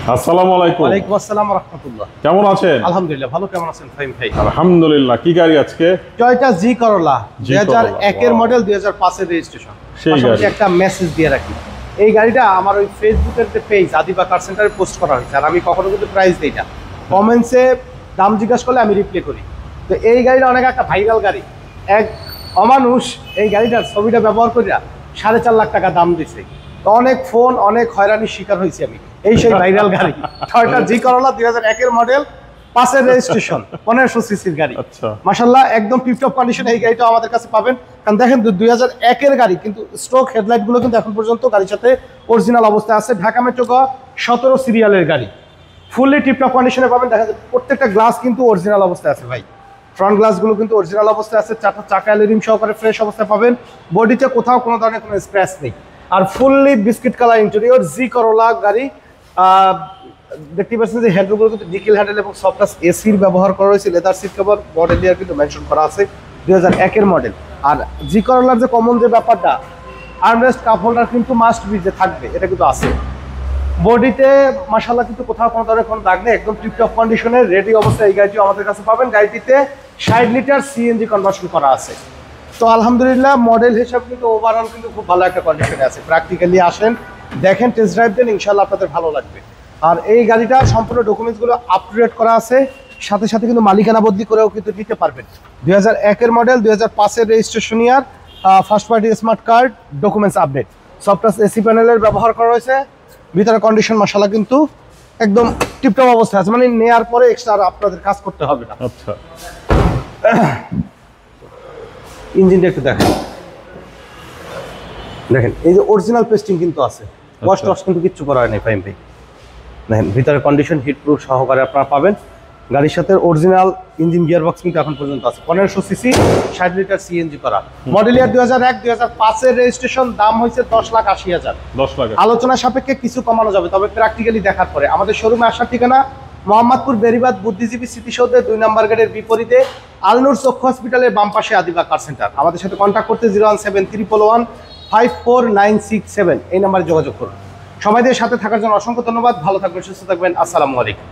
আসসালামু আলাইকুম। ওয়ালাইকুম আসসালাম ওয়া রাহমাতুল্লাহ। কেমন আছেন? আলহামদুলিল্লাহ ভালো। কেমন আছেন ফাহিম ভাই? আলহামদুলিল্লাহ। কি গাড়ি আজকে? টয়োটা জি করোলা জি করোলা, 2001 এর মডেল, 2005 এর রেজিস্ট্রেশন। সেই পাশাপাশি গাড়ি। একটা মেসেজ দিয়ে রাখি, এই গাড়িটা আমার ওই ফেসবুকের যে পেজ আদিবা কার সেন্টারে পোস্ট করা হয়েছে, আর আমি কখনো কিন্তু প্রাইস দিই না। কমেন্টসে দাম জিজ্ঞাসা করলে আমি রিপ্লাই করি। তো এই গাড়িটা অনেক একটা ভাইরাল গাড়ি। এক অমানুষ এই গাড়িটার ছবিটা ব্যবহার করিয়া 4.5 লাখ টাকা দাম দিছে। তো অনেক ফোন, অনেক হয়রানির শিকার হয়েছি আমি। এই সেই ভাইরাল গাড়ি টয়োটা জি করোলা 2001 এর মডেল, 5 এর রেজিস্ট্রেশন, 1500 সিসির গাড়ি। আচ্ছা, মাশাআল্লাহ একদম টিপটপ কন্ডিশনে এই গাড়িটা আমাদের কাছে পাবেন। কারণ দেখেন 2001 এর গাড়ি, কিন্তু স্ট্রোক হেডলাইট গুলো কিন্তু এখন পর্যন্ত গাড়ির সাথে অরিজিনাল অবস্থায় আছে। ঢাকা মেট্রো গ 17 সিরিয়ালের গাড়ি, ফুললি টিপটপ কন্ডিশনে পাবেন। দেখা যাচ্ছে প্রত্যেকটা গ্লাস কিন্তু অরিজিনাল অবস্থায় আছে ভাই। ফ্রন্ট গ্লাসগুলো কিন্তু অরিজিনাল অবস্থায় আছে, চারটা চাকা অ্যালুমিনিয়াম সহকারে ফ্রেশ অবস্থায় পাবেন। বডিতে কোথাও কোনো ধরনের কোনো স্ক্র্যাচ নেই, আর ফুললি বিস্কিট কালার ইন্টেরিয়র জি করোলা গাড়ি। দেখতে পাচ্ছেন যে হ্যান্ডেলগুলো কিন্তু নিকেল হ্যান্ডেল এবং সফটটাচ এসির ব্যবহার করা হয়েছে। Leather seat cover, model year কিন্তু মেনশন করা আছে 2001 এর মডেল। আর জি করোলার যে কমন যে ব্যাপারটা, আর্মরেস্ট কাপ হোল্ডার কিন্তু মাস্ট বি যে থাকবে, এটা কিন্তু আছে। বডিতে মাশাআল্লাহ কিন্তু কোথাও কোনো ধরনের কোনো দাগ নেই, একদম টিপটপ কন্ডিশনের রেডি অবস্থায় এই গাড়িটিও আমাদের কাছে পাবেন। গাড়িটিতে 60 লিটার সিএনজি কনভার্সন করা আছে। তো আলহামদুলিল্লাহ মডেল হিসাবে কিন্তু ওভারঅল কিন্তু খুব ভালো একটা কন্ডিশনে আছে। প্র্যাকটিক্যালি আসেন, দেখেন, টেস্ট ড্রাইভ দেন, ইনশাআল্লাহ আপনাদের ভালো লাগবে। আর এই গাড়িটার সম্পূর্ণ ডকুমেন্টসগুলো আপ টু ডেট করা আছে, সাথে সাথে কিন্তু মালিকানা বদলি করেও কিন্তু নিতে পারবেন। 2001 এর মডেল, 2005 এর রেজিস্ট্রেশন ইয়ার, first party smart card, documents update, software AC প্যানেলের ব্যবহার করা হয়েছে। ভিতরে কন্ডিশন মাশাআল্লাহ কিন্তু একদম টিপটপ অবস্থায় আছে, মানে নেয়ার পরে এক্সট্রা আর আপনাদের কাজ করতে হবে না। আচ্ছা, ইঞ্জিনটা একটু দেখেন, দেখেন এই যে অরিজিনাল পেস্টিং কিন্তু আছে, ওয়াশ টশ কিন্তু কিচ্ছু করা হয়নি ফাইম ভাই। দেখেন ভিতরে কন্ডিশন হিট প্রুফ সহকারে আপনারা পাবেন। গাড়ির সাথে অরিজিনাল ইঞ্জিন গিয়ার বক্স কিন্তু এখন পর্যন্ত আছে। 1500 সিসি, 60 লিটার সিএনজি করা, মডেল ইয়ার 2001, 2005 এর রেজিস্ট্রেশন। দাম হয়েছে 10,80,000। 10 লাখ। আলোচনা সাপেক্ষে কিছু কমানো যাবে, তবে প্র্যাকটিক্যালি দেখার পরে। আমাদের শোরুমে আসার ঠিকানা মোহাম্মদপুর বেরিবাদ বুদ্ধিজীবী স্মৃতিসৌধের 2 নম্বর গেটের বিপরীতে আলনুর চক্ষু হসপিটালের বাম পাশে আদিবা কার সেন্টার। আমাদের সাথে কন্ট্যাক্ট করতে 01731154967 এই নাম্বারে যোগাযোগ করুন। সবাই সাথে থাকার জন্য অসংখ্য ধন্যবাদ। ভালো থাকবেন, সুস্থ থাকবেন। আসসালামু আলাইকুম।